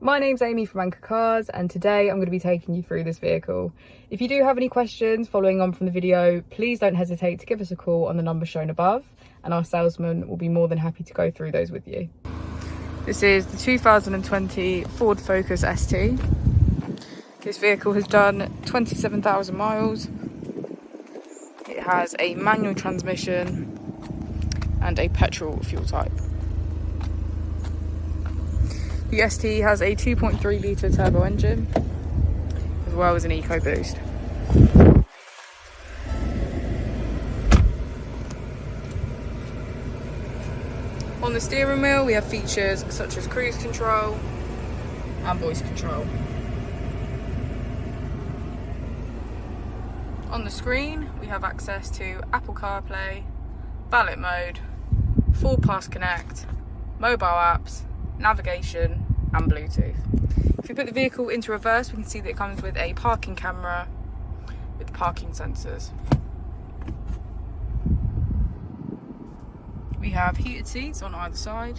My name's Amy from Anchor Cars, and today I'm going to be taking you through this vehicle. If you do have any questions following on from the video, please don't hesitate to give us a call on the number shown above, and our salesman will be more than happy to go through those with you. This is the 2020 Ford Focus ST. This vehicle has done 27,000 miles. It has a manual transmission and a petrol fuel type. The ST has a 2.3 litre turbo engine, as well as an EcoBoost. On the steering wheel, we have features such as cruise control and voice control. On the screen, we have access to Apple CarPlay, valet mode, full Pass Connect, mobile apps, navigation and Bluetooth. If we put the vehicle into reverse, we can see that it comes with a parking camera with parking sensors. We have heated seats on either side.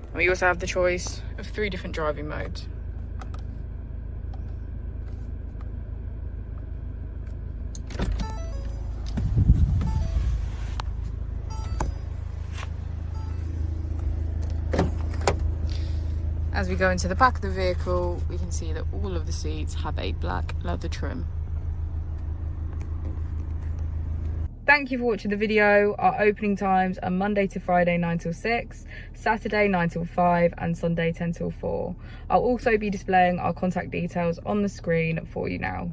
And we also have the choice of 3 different driving modes. As we go into the back of the vehicle, we can see that all of the seats have a black leather trim. Thank you for watching the video. Our opening times are Monday to Friday 9 till 6, Saturday 9 till 5 and Sunday 10 till 4. I'll also be displaying our contact details on the screen for you now.